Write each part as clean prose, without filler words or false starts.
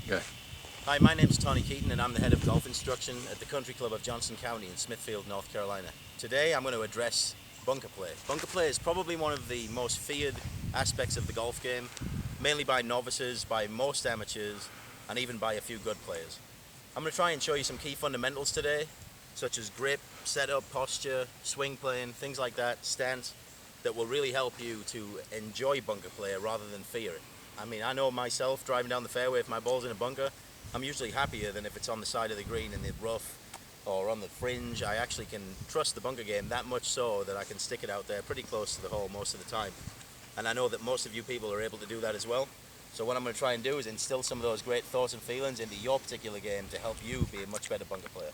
Yeah. Hi, my name's Tony Keeton and I'm the head of golf instruction at the Country Club of Johnson County in Smithfield, North Carolina. Today I'm going to address bunker play. Bunker play is probably one of the most feared aspects of the golf game, mainly by novices, by most amateurs, and even by a few good players. I'm going to try and show you some key fundamentals today, such as grip, setup, posture, swing playing, things like that, stance, that will really help you to enjoy bunker play rather than fear it. I mean, I know myself driving down the fairway, if my ball's in a bunker, I'm usually happier than if it's on the side of the green in the rough or on the fringe. I actually can trust the bunker game that much so that I can stick it out there pretty close to the hole most of the time. And I know that most of you people are able to do that as well. So what I'm going to try and do is instill some of those great thoughts and feelings into your particular game to help you be a much better bunker player.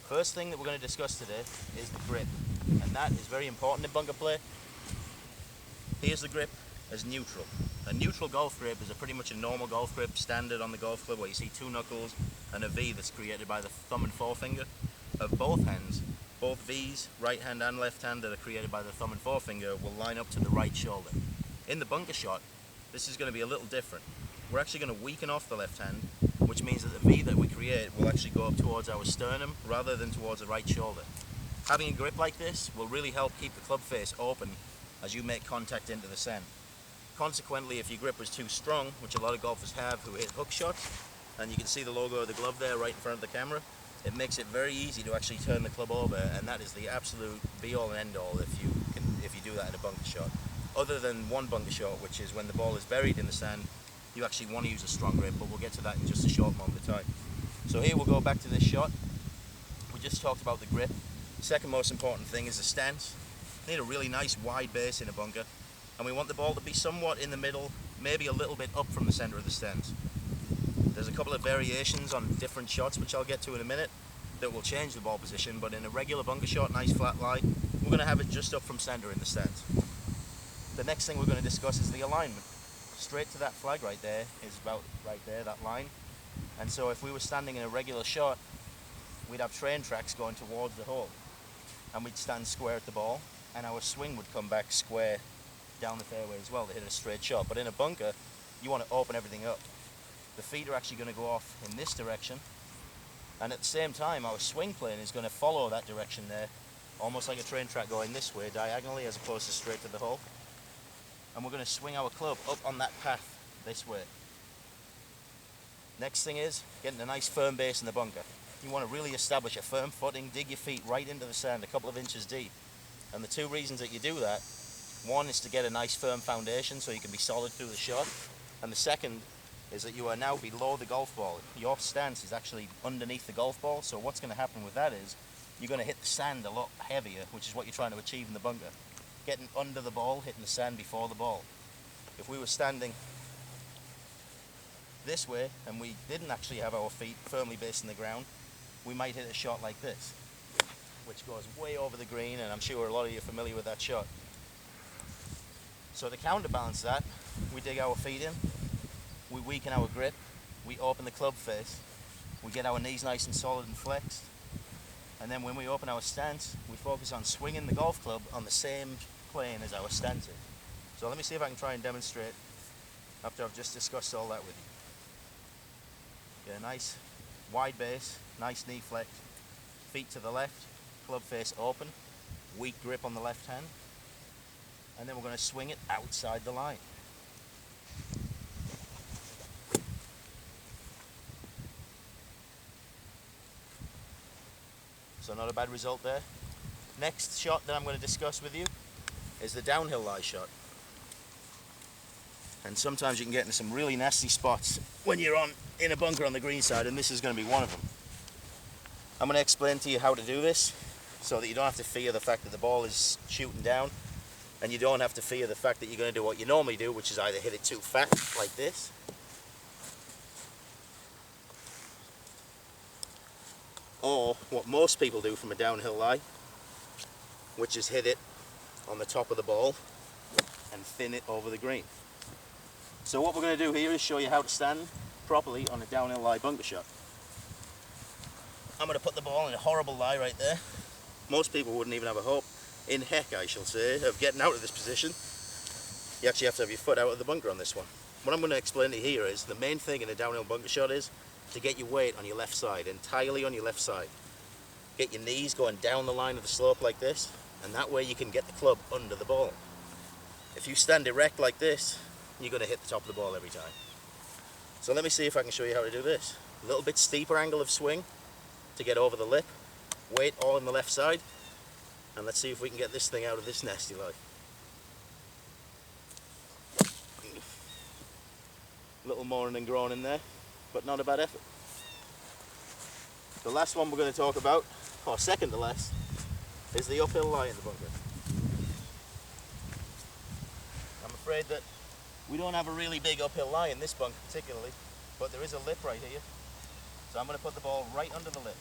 First thing that we're going to discuss today is the grip. And that is very important in bunker play. Here's the grip as neutral. A neutral golf grip is pretty much a normal golf grip, standard on the golf club, where you see two knuckles and a V that's created by the thumb and forefinger of both hands. Both V's, right hand and left hand, that are created by the thumb and forefinger will line up to the right shoulder. In the bunker shot, this is going to be a little different. We're actually going to weaken off the left hand, which means that the V that we create will actually go up towards our sternum rather than towards the right shoulder. Having a grip like this will really help keep the club face open as you make contact into the sand. Consequently, if your grip was too strong, which a lot of golfers have who hit hook shots, and you can see the logo of the glove there right in front of the camera, it makes it very easy to actually turn the club over, and that is the absolute be-all and end-all if you do that in a bunker shot. Other than one bunker shot, which is when the ball is buried in the sand, you actually want to use a strong grip, but we'll get to that in just a short moment of time. So here we'll go back to this shot. We just talked about the grip. The second most important thing is the stance. You need a really nice wide base in a bunker, and we want the ball to be somewhat in the middle, maybe a little bit up from the center of the stance. There's a couple of variations on different shots, which I'll get to in a minute, that will change the ball position, but in a regular bunker shot, nice flat lie, we're going to have it just up from center in the stance. The next thing we're going to discuss is the alignment. Straight to that flag right there is about right there, that line. And so if we were standing in a regular shot, we'd have train tracks going towards the hole, and we'd stand square at the ball, and our swing would come back square down the fairway as well to hit a straight shot. But in a bunker, you want to open everything up. The feet are actually going to go off in this direction, and at the same time our swing plane is going to follow that direction there, almost like a train track going this way diagonally as opposed to straight to the hole. And we're going to swing our club up on that path this way. Next thing is getting a nice firm base in the bunker. You want to really establish a firm footing, dig your feet right into the sand a couple of inches deep. And the two reasons that you do that, one is to get a nice firm foundation so you can be solid through the shot, and the second is that you are now below the golf ball. Your stance is actually underneath the golf ball, so what's going to happen with that is you're going to hit the sand a lot heavier, which is what you're trying to achieve in the bunker. Getting under the ball, hitting the sand before the ball. If we were standing this way and we didn't actually have our feet firmly based in the ground, we might hit a shot like this, which goes way over the green, and I'm sure a lot of you are familiar with that shot. So to counterbalance that, we dig our feet in, we weaken our grip, we open the club face, we get our knees nice and solid and flexed, and then when we open our stance, we focus on swinging the golf club on the same plane as our stance is. So let me see if I can try and demonstrate after I've just discussed all that with you. Get a nice wide base, nice knee flex, feet to the left, club face open, weak grip on the left hand, and then we're going to swing it outside the line. So not a bad result there. Next shot that I'm going to discuss with you is the downhill lie shot. And sometimes you can get into some really nasty spots when you're in a bunker on the green side, and this is going to be one of them. I'm going to explain to you how to do this so that you don't have to fear the fact that the ball is shooting down, and you don't have to fear the fact that you're going to do what you normally do, which is either hit it too fat like this, or what most people do from a downhill lie, which is hit it on the top of the ball and thin it over the green. So what we're going to do here is show you how to stand properly on a downhill lie bunker shot. I'm going to put the ball in a horrible lie right there. Most people wouldn't even have a hope, in heck I shall say, of getting out of this position. You actually have to have your foot out of the bunker on this one. what I'm going to explain to you here is the main thing in a downhill bunker shot is to get your weight on your left side, entirely on your left side. Get your knees going down the line of the slope like this, and that way you can get the club under the ball. If you stand erect like this, you're going to hit the top of the ball every time. So let me see if I can show you how to do this. A little bit steeper angle of swing to get over the lip, weight all on the left side, and let's see if we can get this thing out of this nasty life. Little moaning and groaning there, but not a bad effort. The last one we're going to talk about, or second to last, is the uphill lie in the bunker. I'm afraid that we don't have a really big uphill lie in this bunker particularly, but there is a lip right here. So I'm going to put the ball right under the lip.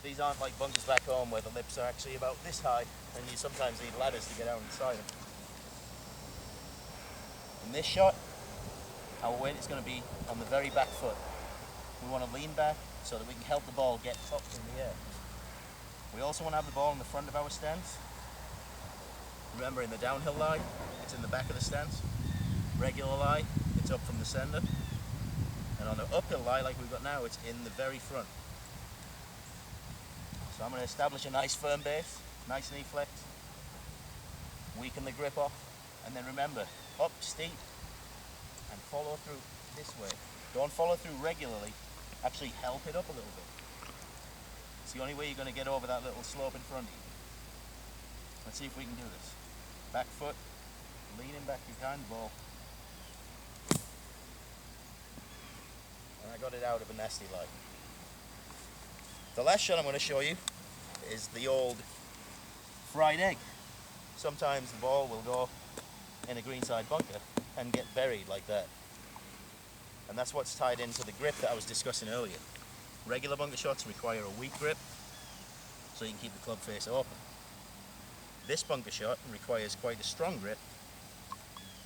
These aren't like bunkers back home where the lips are actually about this high and you sometimes need ladders to get out inside them. In this shot, our weight is going to be on the very back foot. We want to lean back so that we can help the ball get up in the air. We also want to have the ball in the front of our stance. Remember, in the downhill lie, it's in the back of the stance. Regular lie, it's up from the center. And on the uphill lie, like we've got now, it's in the very front. So I'm going to establish a nice firm base, nice knee flex, weaken the grip off, and then remember, up steep and follow through this way. Don't follow through regularly, actually help it up a little bit. It's the only way you're going to get over that little slope in front of you. Let's see if we can do this. Back foot, leaning back behind the ball. And I got it out of a nasty lie. The last shot I'm going to show you is the old fried egg. Sometimes the ball will go in a greenside bunker and get buried like that. And that's what's tied into the grip that I was discussing earlier. Regular bunker shots require a weak grip so you can keep the club face open. This bunker shot requires quite a strong grip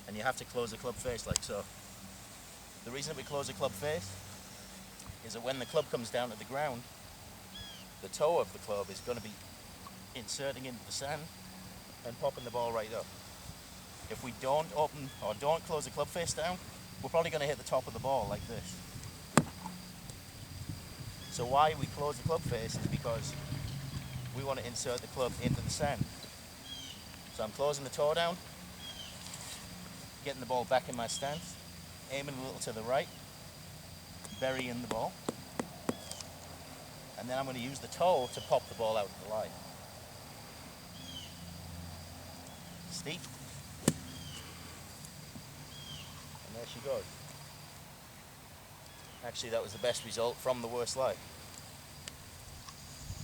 and you have to close the club face like so. The reason that we close the club face is that when the club comes down to the ground, the toe of the club is going to be inserting into the sand and popping the ball right up. If we don't open or don't close the club face down, we're probably going to hit the top of the ball like this. So why we close the club face is because we want to insert the club into the sand. So I'm closing the toe down, getting the ball back in my stance, aiming a little to the right, burying the ball, and then I'm going to use the toe to pop the ball out of the lie. Steep. And there she goes. Actually, that was the best result from the worst lie.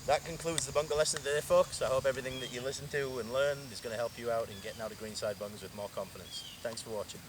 That concludes the bunker lesson today, folks. I hope everything that you listened to and learned is going to help you out in getting out of greenside bunkers with more confidence. Thanks for watching.